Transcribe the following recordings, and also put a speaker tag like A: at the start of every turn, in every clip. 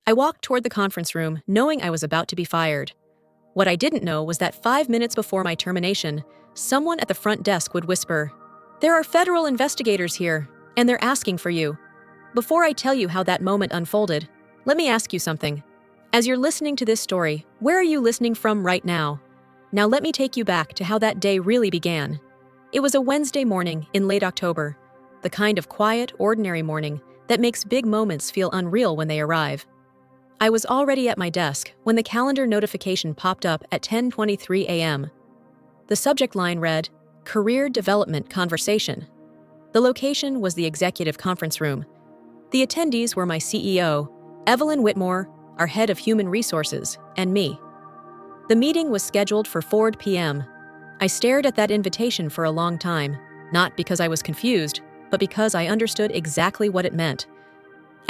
A: I walked toward the conference room, knowing I was about to be fired. What I didn't know was that 5 minutes before my termination, someone at the front desk would whisper, "There are federal investigators here, and they're asking for you." Before I tell you how that moment unfolded, let me ask you something. As you're listening to this story, where are you listening from right now? Now let me take you back to how that day really began. It was a Wednesday morning in late October, the kind of quiet, ordinary morning that makes big moments feel unreal when they arrive. I was already at my desk when the calendar notification popped up at 10:23 a.m. The subject line read, "Career Development Conversation." The location was the executive conference room. The attendees were my CEO, Evelyn Whitmore, our head of human resources, and me. The meeting was scheduled for 4 p.m. I stared at that invitation for a long time, not because I was confused, but because I understood exactly what it meant.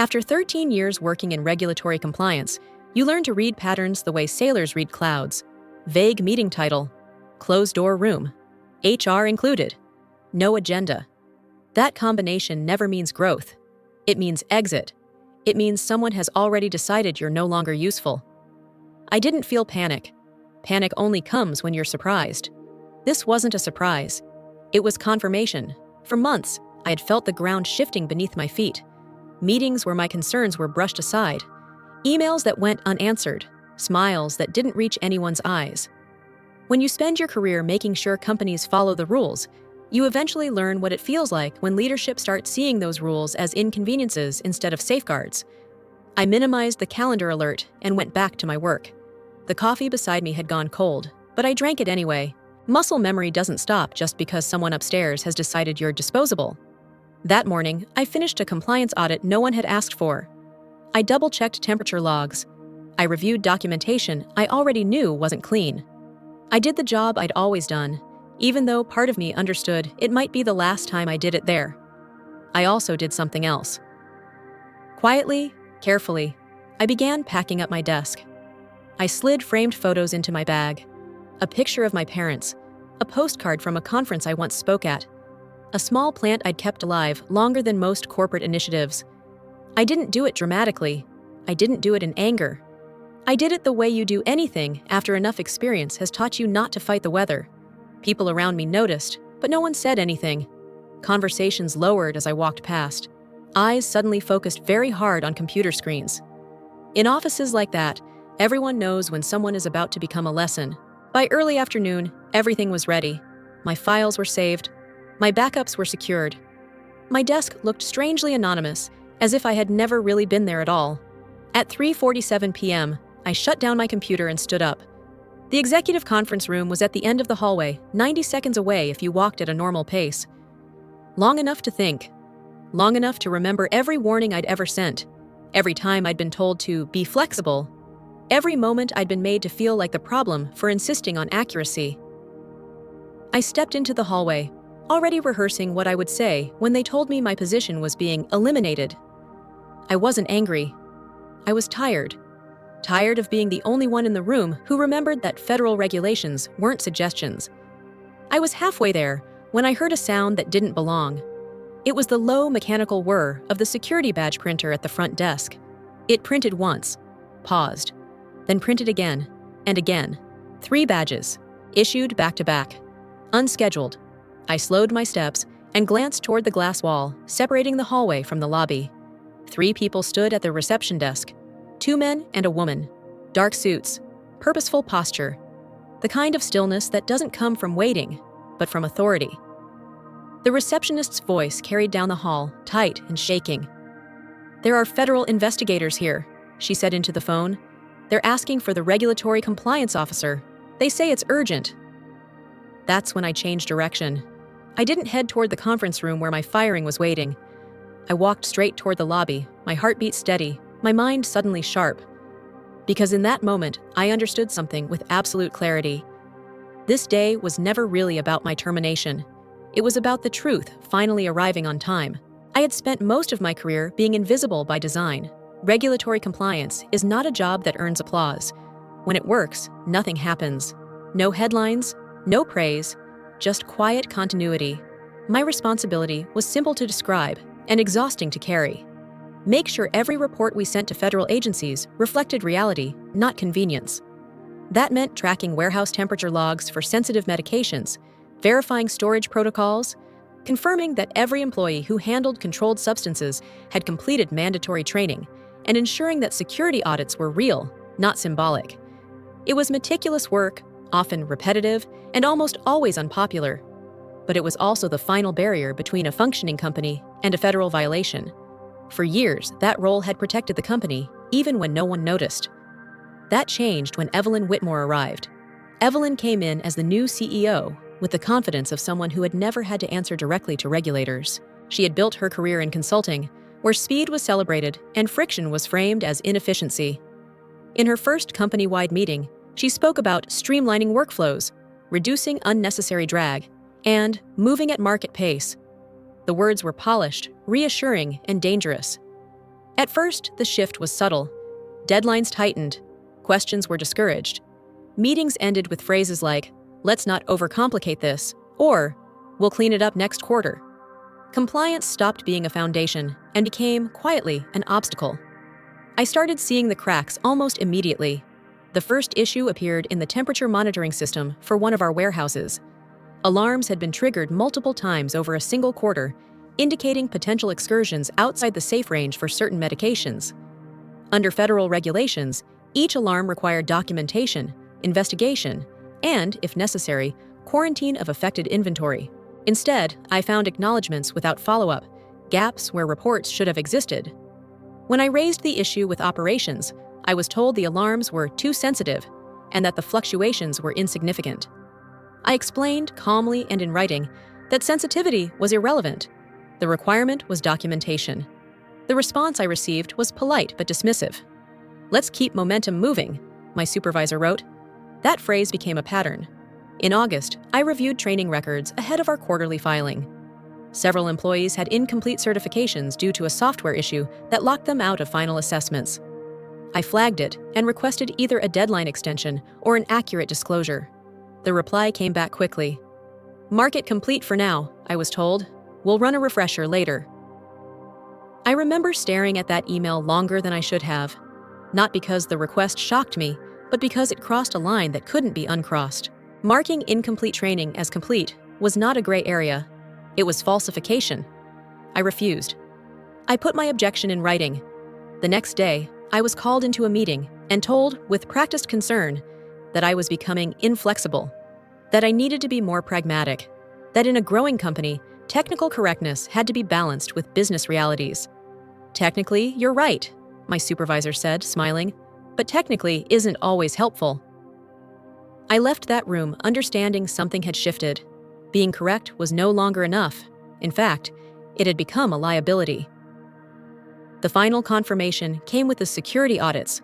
A: After 13 years working in regulatory compliance, you learn to read patterns the way sailors read clouds. Vague meeting title, closed-door room, HR included, no agenda. That combination never means growth. It means exit. It means someone has already decided you're no longer useful. I didn't feel panic. Panic only comes when you're surprised. This wasn't a surprise. It was confirmation. For months, I had felt the ground shifting beneath my feet. Meetings where my concerns were brushed aside. Emails that went unanswered. Smiles that didn't reach anyone's eyes. When you spend your career making sure companies follow the rules, you eventually learn what it feels like when leadership starts seeing those rules as inconveniences instead of safeguards. I minimized the calendar alert and went back to my work. The coffee beside me had gone cold, but I drank it anyway. Muscle memory doesn't stop just because someone upstairs has decided you're disposable. That morning, I finished a compliance audit no one had asked for. I double-checked temperature logs. I reviewed documentation I already knew wasn't clean. I did the job I'd always done, even though part of me understood it might be the last time I did it there. I also did something else. Quietly, carefully, I began packing up my desk. I slid framed photos into my bag. A picture of my parents, a postcard from a conference I once spoke at, a small plant I'd kept alive longer than most corporate initiatives. I didn't do it dramatically. I didn't do it in anger. I did it the way you do anything after enough experience has taught you not to fight the weather. People around me noticed, but no one said anything. Conversations lowered as I walked past. Eyes suddenly focused very hard on computer screens. In offices like that, everyone knows when someone is about to become a lesson. By early afternoon, everything was ready. My files were saved. My backups were secured. My desk looked strangely anonymous, as if I had never really been there at all. At 3:47 p.m., I shut down my computer and stood up. The executive conference room was at the end of the hallway, 90 seconds away if you walked at a normal pace. Long enough to think. Long enough to remember every warning I'd ever sent. Every time I'd been told to be flexible. Every moment I'd been made to feel like the problem for insisting on accuracy. I stepped into the hallway, already rehearsing what I would say when they told me my position was being eliminated. I wasn't angry. I was tired. Tired of being the only one in the room who remembered that federal regulations weren't suggestions. I was halfway there when I heard a sound that didn't belong. It was the low mechanical whir of the security badge printer at the front desk. It printed once, paused, then printed again and again. 3 badges, issued back to back, unscheduled. I slowed my steps and glanced toward the glass wall separating the hallway from the lobby. 3 people stood at the reception desk. 2 men and a woman. Dark suits, purposeful posture. The kind of stillness that doesn't come from waiting, but from authority. The receptionist's voice carried down the hall, tight and shaking. "There are federal investigators here," she said into the phone. "They're asking for the regulatory compliance officer. They say it's urgent." That's when I changed direction. I didn't head toward the conference room where my firing was waiting. I walked straight toward the lobby, my heartbeat steady, my mind suddenly sharp. Because in that moment, I understood something with absolute clarity. This day was never really about my termination. It was about the truth finally arriving on time. I had spent most of my career being invisible by design. Regulatory compliance is not a job that earns applause. When it works, nothing happens. No headlines, no praise, just quiet continuity. My responsibility was simple to describe and exhausting to carry. Make sure every report we sent to federal agencies reflected reality, not convenience. That meant tracking warehouse temperature logs for sensitive medications, verifying storage protocols, confirming that every employee who handled controlled substances had completed mandatory training, and ensuring that security audits were real, not symbolic. It was meticulous work, often repetitive, and almost always unpopular. But it was also the final barrier between a functioning company and a federal violation. For years, that role had protected the company, even when no one noticed. That changed when Evelyn Whitmore arrived. Evelyn came in as the new CEO, with the confidence of someone who had never had to answer directly to regulators. She had built her career in consulting, where speed was celebrated and friction was framed as inefficiency. In her first company-wide meeting, she spoke about streamlining workflows, reducing unnecessary drag, and moving at market pace. The words were polished, reassuring, and dangerous. At first, the shift was subtle. Deadlines tightened. Questions were discouraged. Meetings ended with phrases like, "Let's not overcomplicate this," or "We'll clean it up next quarter." Compliance stopped being a foundation and became, quietly, an obstacle. I started seeing the cracks almost immediately. The first issue appeared in the temperature monitoring system for one of our warehouses. Alarms had been triggered multiple times over a single quarter, indicating potential excursions outside the safe range for certain medications. Under federal regulations, each alarm required documentation, investigation, and, if necessary, quarantine of affected inventory. Instead, I found acknowledgments without follow-up, gaps where reports should have existed. When I raised the issue with operations, I was told the alarms were too sensitive and that the fluctuations were insignificant. I explained calmly and in writing that sensitivity was irrelevant. The requirement was documentation. The response I received was polite but dismissive. "Let's keep momentum moving," my supervisor wrote. That phrase became a pattern. In August, I reviewed training records ahead of our quarterly filing. Several employees had incomplete certifications due to a software issue that locked them out of final assessments. I flagged it and requested either a deadline extension or an accurate disclosure. The reply came back quickly. "Mark it complete for now," I was told. "We'll run a refresher later." I remember staring at that email longer than I should have, not because the request shocked me, but because it crossed a line that couldn't be uncrossed. Marking incomplete training as complete was not a gray area. It was falsification. I refused. I put my objection in writing. The next day, I was called into a meeting and told, with practiced concern, that I was becoming inflexible, that I needed to be more pragmatic, that in a growing company, technical correctness had to be balanced with business realities. "Technically, you're right," my supervisor said, smiling, "but technically isn't always helpful." I left that room understanding something had shifted. Being correct was no longer enough. In fact, it had become a liability. The final confirmation came with the security audits.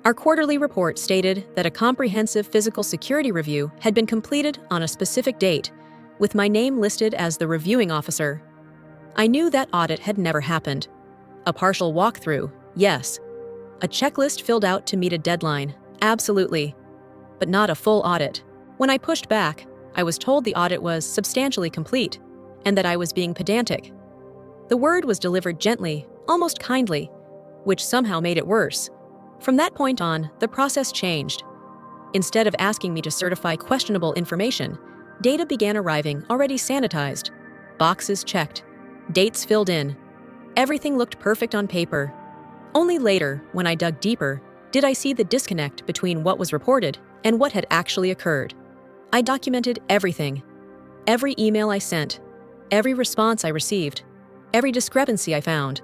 A: Our quarterly report stated that a comprehensive physical security review had been completed on a specific date, with my name listed as the reviewing officer. I knew that audit had never happened. A partial walkthrough, yes. A checklist filled out to meet a deadline, absolutely. But not a full audit. When I pushed back, I was told the audit was substantially complete, and that I was being pedantic. The word was delivered gently, almost kindly, which somehow made it worse. From that point on, the process changed. Instead of asking me to certify questionable information, data began arriving already sanitized. Boxes checked. Dates filled in. Everything looked perfect on paper. Only later, when I dug deeper, did I see the disconnect between what was reported and what had actually occurred. I documented everything. Every email I sent, every response I received, every discrepancy I found.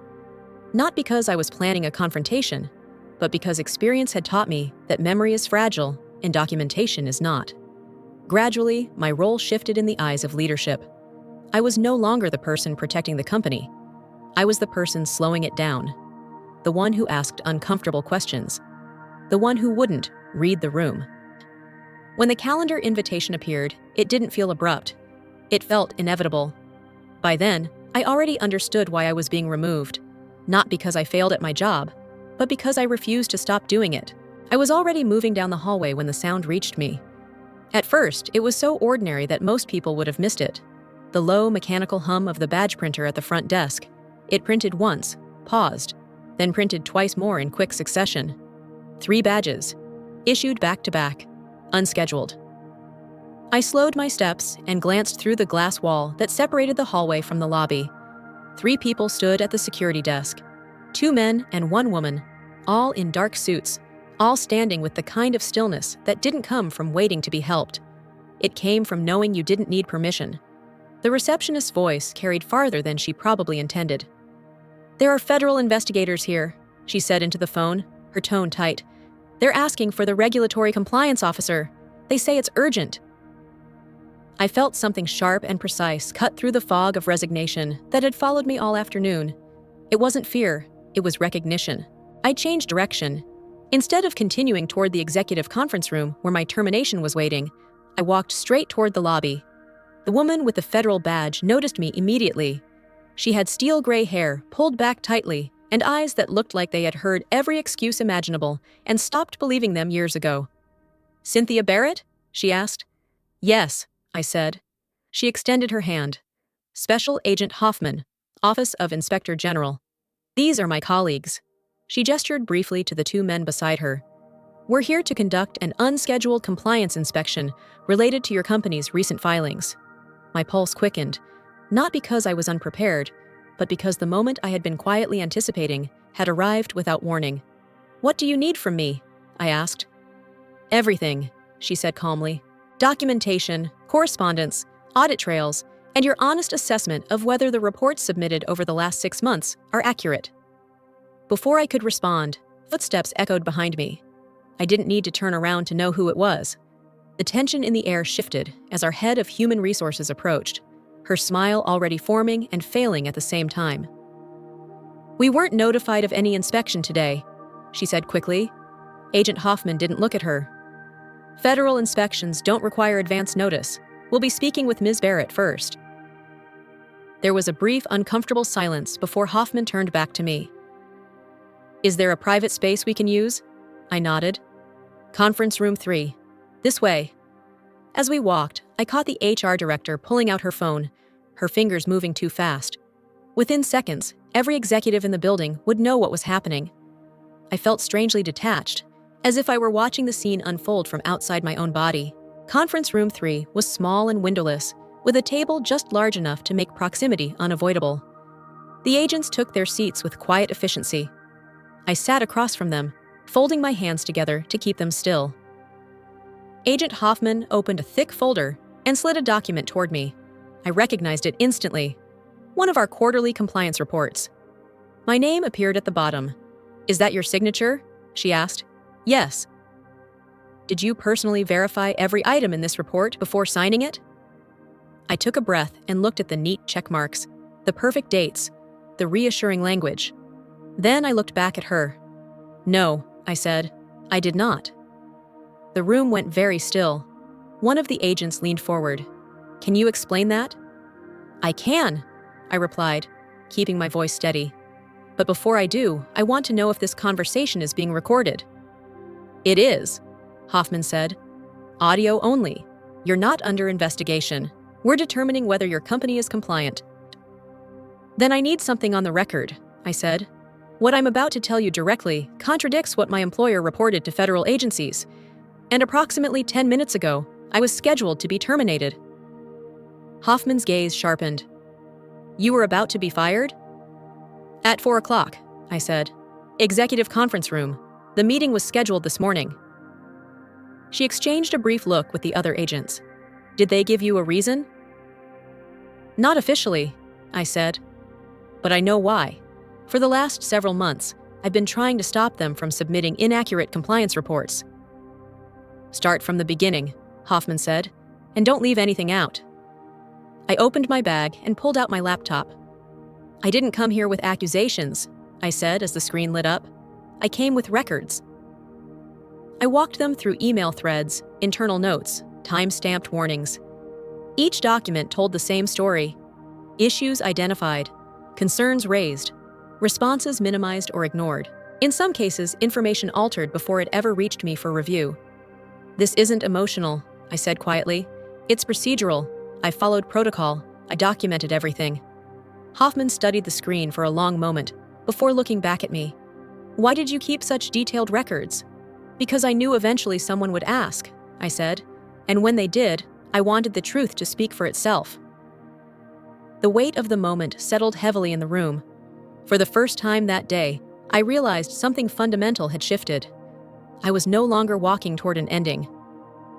A: Not because I was planning a confrontation, but because experience had taught me that memory is fragile and documentation is not. Gradually, my role shifted in the eyes of leadership. I was no longer the person protecting the company. I was the person slowing it down. The one who asked uncomfortable questions. The one who wouldn't read the room. When the calendar invitation appeared, it didn't feel abrupt. It felt inevitable. By then, I already understood why I was being removed. Not because I failed at my job, but because I refused to stop doing it. I was already moving down the hallway when the sound reached me. At first, it was so ordinary that most people would have missed it. The low mechanical hum of the badge printer at the front desk. It printed once, paused, then printed twice more in quick succession. 3 badges, issued back to back, unscheduled. I slowed my steps and glanced through the glass wall that separated the hallway from the lobby. 3 people stood at the security desk, 2 men and 1 woman, all in dark suits, all standing with the kind of stillness that didn't come from waiting to be helped. It came from knowing you didn't need permission. The receptionist's voice carried farther than she probably intended. "There are federal investigators here," she said into the phone, her tone tight. "They're asking for the regulatory compliance officer. They say it's urgent." I felt something sharp and precise cut through the fog of resignation that had followed me all afternoon. It wasn't fear, it was recognition. I changed direction. Instead of continuing toward the executive conference room where my termination was waiting, I walked straight toward the lobby. The woman with the federal badge noticed me immediately. She had steel gray hair pulled back tightly and eyes that looked like they had heard every excuse imaginable and stopped believing them years ago. "Cynthia Barrett?" she asked. "Yes," I said. She extended her hand. "Special Agent Hoffman, Office of Inspector General. These are my colleagues." She gestured briefly to the 2 men beside her. "We're here to conduct an unscheduled compliance inspection related to your company's recent filings." My pulse quickened, not because I was unprepared, but because the moment I had been quietly anticipating had arrived without warning. "What do you need from me?" I asked. "Everything," she said calmly. "Documentation, correspondence, audit trails, and your honest assessment of whether the reports submitted over the last 6 months are accurate." Before I could respond, footsteps echoed behind me. I didn't need to turn around to know who it was. The tension in the air shifted as our head of human resources approached, her smile already forming and failing at the same time. "We weren't notified of any inspection today," she said quickly. Agent Hoffman didn't look at her. "Federal inspections don't require advance notice. We'll be speaking with Ms. Barrett first." There was a brief, uncomfortable silence before Hoffman turned back to me. "Is there a private space we can use?" I nodded. "Conference room 3. This way." As we walked, I caught the HR director pulling out her phone, her fingers moving too fast. Within seconds, every executive in the building would know what was happening. I felt strangely detached, as if I were watching the scene unfold from outside my own body. Conference room 3 was small and windowless, with a table just large enough to make proximity unavoidable. The agents took their seats with quiet efficiency. I sat across from them, folding my hands together to keep them still. Agent Hoffman opened a thick folder and slid a document toward me. I recognized it instantly. One of our quarterly compliance reports. My name appeared at the bottom. "Is that your signature?" she asked. "Yes." "Did you personally verify every item in this report before signing it?" I took a breath and looked at the neat check marks, the perfect dates, the reassuring language. Then I looked back at her. "No," I said, "I did not." The room went very still. One of the agents leaned forward. "Can you explain that?" "I can," I replied, keeping my voice steady. "But before I do, I want to know if this conversation is being recorded." "It is," Hoffman said. "Audio only. You're not under investigation. We're determining whether your company is compliant." "Then I need something on the record," I said. "What I'm about to tell you directly contradicts what my employer reported to federal agencies. And approximately 10 minutes ago, I was scheduled to be terminated." Hoffman's gaze sharpened. "You were about to be fired?" "At 4 o'clock, I said. "Executive conference room. The meeting was scheduled this morning." She exchanged a brief look with the other agents. "Did they give you a reason?" "Not officially," I said. "But I know why. For the last several months, I've been trying to stop them from submitting inaccurate compliance reports." "Start from the beginning," Hoffman said, "and don't leave anything out." I opened my bag and pulled out my laptop. "I didn't come here with accusations," I said as the screen lit up. "I came with records." I walked them through email threads, internal notes, time-stamped warnings. Each document told the same story. Issues identified, concerns raised, responses minimized or ignored. In some cases, information altered before it ever reached me for review. "This isn't emotional," I said quietly. "It's procedural. I followed protocol. I documented everything." Hoffman studied the screen for a long moment before looking back at me. Why did you keep such detailed records? Because I knew eventually someone would ask, I said, and when they did, I wanted the truth to speak for itself. The weight of the moment settled heavily in the room. For the first time that day, I realized something fundamental had shifted. I was no longer walking toward an ending.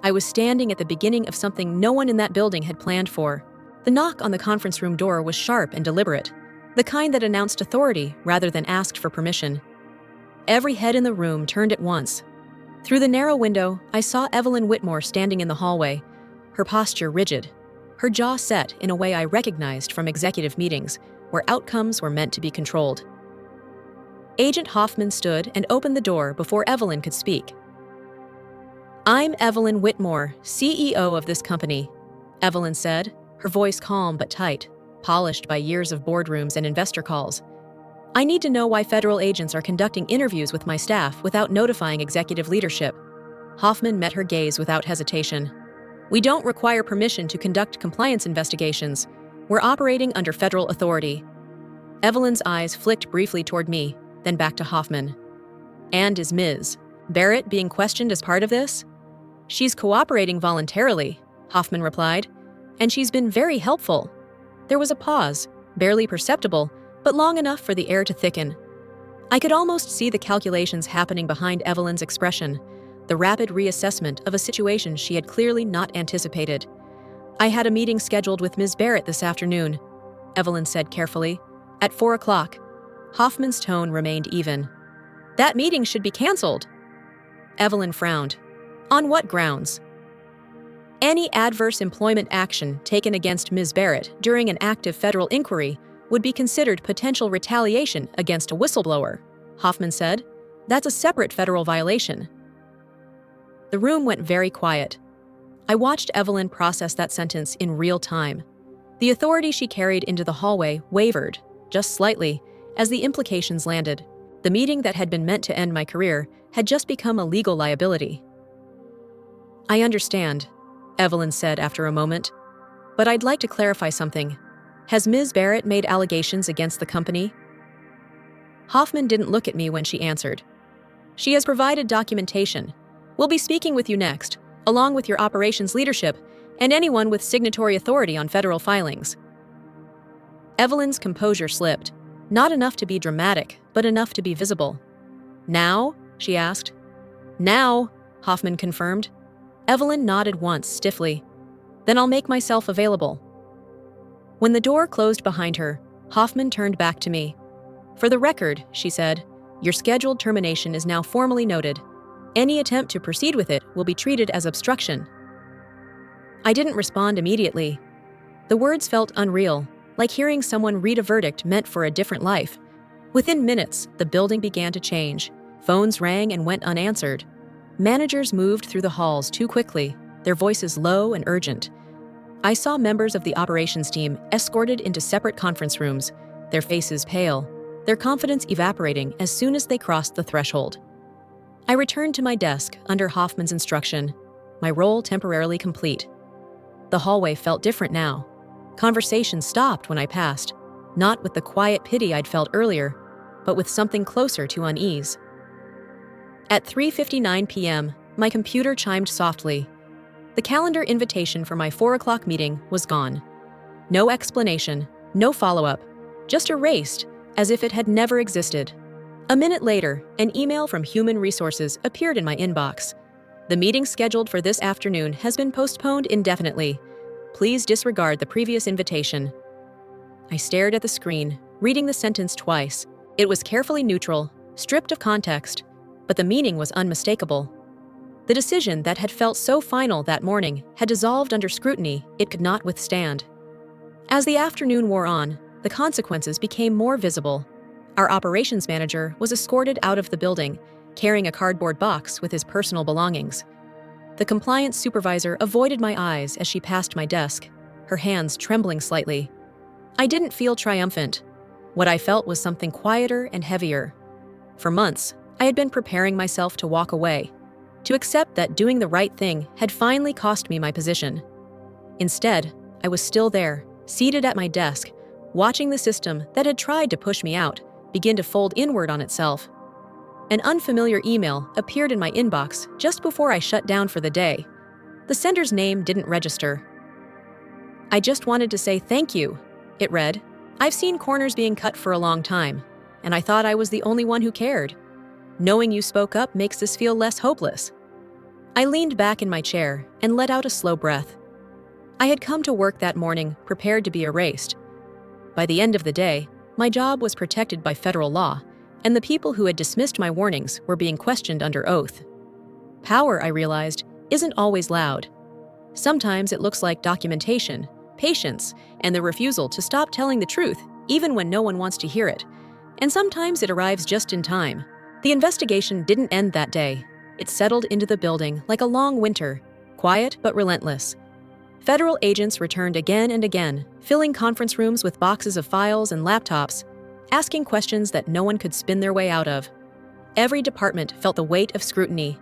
A: I was standing at the beginning of something no one in that building had planned for. The knock on the conference room door was sharp and deliberate, the kind that announced authority rather than asked for permission. Every head in the room turned at once. Through the narrow window, I saw Evelyn Whitmore standing in the hallway, her posture rigid, her jaw set in a way I recognized from executive meetings, where outcomes were meant to be controlled. Agent Hoffman stood and opened the door before Evelyn could speak. "I'm Evelyn Whitmore, CEO of this company," Evelyn said, her voice calm but tight, polished by years of boardrooms and investor calls. "I need to know why federal agents are conducting interviews with my staff without notifying executive leadership." Hoffman met her gaze without hesitation. "We don't require permission to conduct compliance investigations. We're operating under federal authority." Evelyn's eyes flicked briefly toward me, then back to Hoffman. "And is Ms. Barrett being questioned as part of this?" "She's cooperating voluntarily," Hoffman replied, "and she's been very helpful." There was a pause, barely perceptible, but long enough for the air to thicken. I could almost see the calculations happening behind Evelyn's expression, the rapid reassessment of a situation she had clearly not anticipated. "I had a meeting scheduled with Ms. Barrett this afternoon," Evelyn said carefully, "at 4 o'clock. Hoffman's tone remained even. "That meeting should be canceled." Evelyn frowned. "On what grounds?" "Any adverse employment action taken against Ms. Barrett during an active federal inquiry would be considered potential retaliation against a whistleblower," Hoffman said. "That's a separate federal violation." The room went very quiet. I watched Evelyn process that sentence in real time. The authority she carried into the hallway wavered, just slightly, as the implications landed. The meeting that had been meant to end my career had just become a legal liability. "I understand," Evelyn said after a moment, "but I'd like to clarify something. Has Ms. Barrett made allegations against the company?" Hoffman didn't look at me when she answered. "She has provided documentation. We'll be speaking with you next, along with your operations leadership and anyone with signatory authority on federal filings." Evelyn's composure slipped, not enough to be dramatic, but enough to be visible. "Now?" she asked. "Now," Hoffman confirmed. Evelyn nodded once, stiffly. "Then I'll make myself available." When the door closed behind her, Hoffman turned back to me. "For the record," she said, "your scheduled termination is now formally noted. Any attempt to proceed with it will be treated as obstruction." I didn't respond immediately. The words felt unreal, like hearing someone read a verdict meant for a different life. Within minutes, the building began to change. Phones rang and went unanswered. Managers moved through the halls too quickly, their voices low and urgent. I saw members of the operations team escorted into separate conference rooms, their faces pale, their confidence evaporating as soon as they crossed the threshold. I returned to my desk under Hoffman's instruction, my role temporarily complete. The hallway felt different now. Conversation stopped when I passed, not with the quiet pity I'd felt earlier, but with something closer to unease. At 3:59 p.m., my computer chimed softly. The calendar invitation for my 4 o'clock meeting was gone. No explanation, no follow-up, just erased as if it had never existed. A minute later, an email from Human Resources appeared in my inbox. "The meeting scheduled for this afternoon has been postponed indefinitely. Please disregard the previous invitation." I stared at the screen, reading the sentence twice. It was carefully neutral, stripped of context, but the meaning was unmistakable. The decision that had felt so final that morning had dissolved under scrutiny it could not withstand. As the afternoon wore on, the consequences became more visible. Our operations manager was escorted out of the building, carrying a cardboard box with his personal belongings. The compliance supervisor avoided my eyes as she passed my desk, her hands trembling slightly. I didn't feel triumphant. What I felt was something quieter and heavier. For months, I had been preparing myself to walk away, to accept that doing the right thing had finally cost me my position. Instead, I was still there, seated at my desk, watching the system that had tried to push me out begin to fold inward on itself. An unfamiliar email appeared in my inbox just before I shut down for the day. The sender's name didn't register. "I just wanted to say thank you," it read. "I've seen corners being cut for a long time, and I thought I was the only one who cared. Knowing you spoke up makes this feel less hopeless." I leaned back in my chair and let out a slow breath. I had come to work that morning prepared to be erased. By the end of the day, my job was protected by federal law, and the people who had dismissed my warnings were being questioned under oath. Power, I realized, isn't always loud. Sometimes it looks like documentation, patience, and the refusal to stop telling the truth, even when no one wants to hear it. And sometimes it arrives just in time. The investigation didn't end that day. It settled into the building like a long winter, quiet but relentless. Federal agents returned again and again, filling conference rooms with boxes of files and laptops, asking questions that no one could spin their way out of. Every department felt the weight of scrutiny.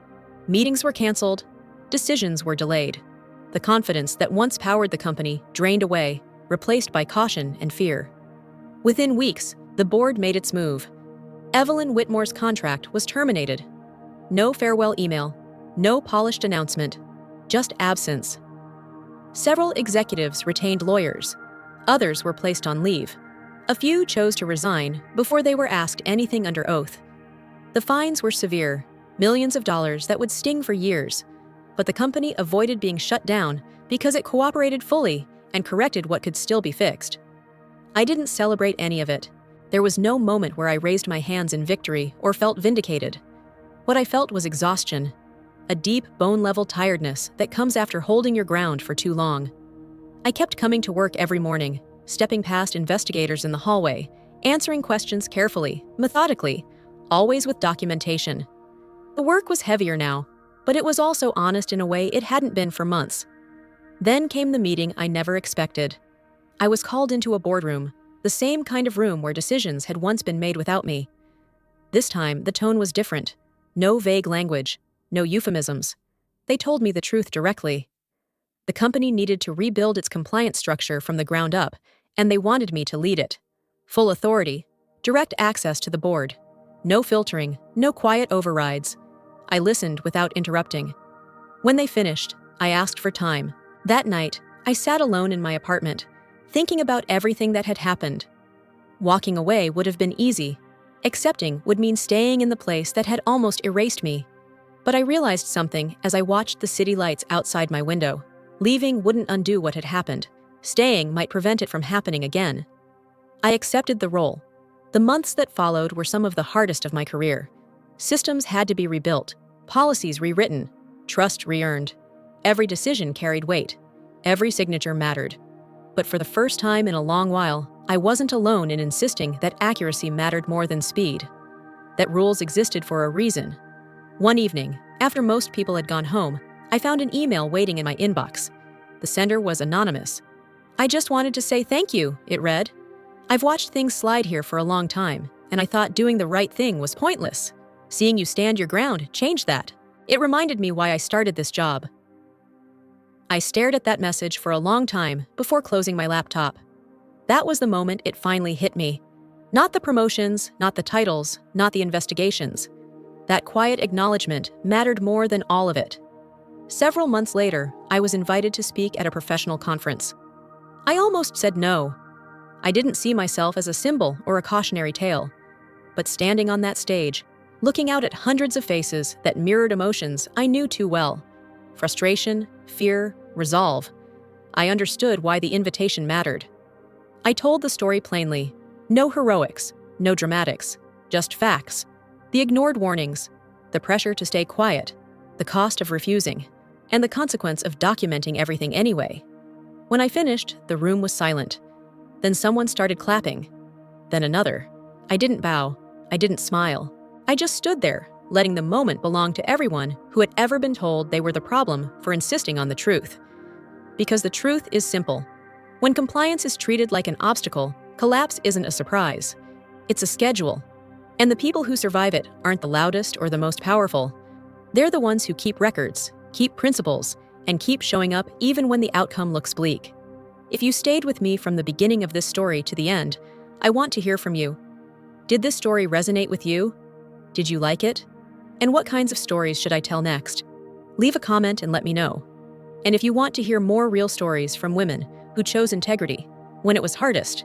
A: Meetings were canceled, decisions were delayed. The confidence that once powered the company drained away, replaced by caution and fear. Within weeks, the board made its move. Evelyn Whitmore's contract was terminated. No farewell email, no polished announcement, just absence. Several executives retained lawyers. Others were placed on leave. A few chose to resign before they were asked anything under oath. The fines were severe, millions of dollars that would sting for years. But the company avoided being shut down because it cooperated fully and corrected what could still be fixed. I didn't celebrate any of it. There was no moment where I raised my hands in victory or felt vindicated. What I felt was exhaustion, a deep, bone-level tiredness that comes after holding your ground for too long. I kept coming to work every morning, stepping past investigators in the hallway, answering questions carefully, methodically, always with documentation. The work was heavier now, but it was also honest in a way it hadn't been for months. Then came the meeting I never expected. I was called into a boardroom, the same kind of room where decisions had once been made without me. This time, the tone was different. No vague language, no euphemisms. They told me the truth directly. The company needed to rebuild its compliance structure from the ground up, and they wanted me to lead it. Full authority, direct access to the board. No filtering, no quiet overrides. I listened without interrupting. When they finished, I asked for time. That night, I sat alone in my apartment, thinking about everything that had happened. Walking away would have been easy. Accepting would mean staying in the place that had almost erased me. But I realized something as I watched the city lights outside my window. Leaving wouldn't undo what had happened. Staying might prevent it from happening again. I accepted the role. The months that followed were some of the hardest of my career. Systems had to be rebuilt, policies rewritten, trust re-earned. Every decision carried weight. Every signature mattered. But for the first time in a long while, I wasn't alone in insisting that accuracy mattered more than speed. That rules existed for a reason. One evening, after most people had gone home, I found an email waiting in my inbox. The sender was anonymous. "I just wanted to say thank you," it read. "I've watched things slide here for a long time, and I thought doing the right thing was pointless. Seeing you stand your ground changed that. It reminded me why I started this job." I stared at that message for a long time before closing my laptop. That was the moment it finally hit me. Not the promotions, not the titles, not the investigations. That quiet acknowledgement mattered more than all of it. Several months later, I was invited to speak at a professional conference. I almost said no. I didn't see myself as a symbol or a cautionary tale. But standing on that stage, looking out at hundreds of faces that mirrored emotions I knew too well, frustration, fear, resolve, I understood why the invitation mattered. I told the story plainly. No heroics, no dramatics, just facts. The ignored warnings, the pressure to stay quiet, the cost of refusing, and the consequence of documenting everything anyway. When I finished, the room was silent. Then someone started clapping. Then another. I didn't bow. I didn't smile. I just stood there, letting the moment belong to everyone who had ever been told they were the problem for insisting on the truth. Because the truth is simple. When compliance is treated like an obstacle, collapse isn't a surprise. It's a schedule. And the people who survive it aren't the loudest or the most powerful. They're the ones who keep records, keep principles, and keep showing up even when the outcome looks bleak. If you stayed with me from the beginning of this story to the end, I want to hear from you. Did this story resonate with you? Did you like it? And what kinds of stories should I tell next? Leave a comment and let me know. And if you want to hear more real stories from women who chose integrity when it was hardest,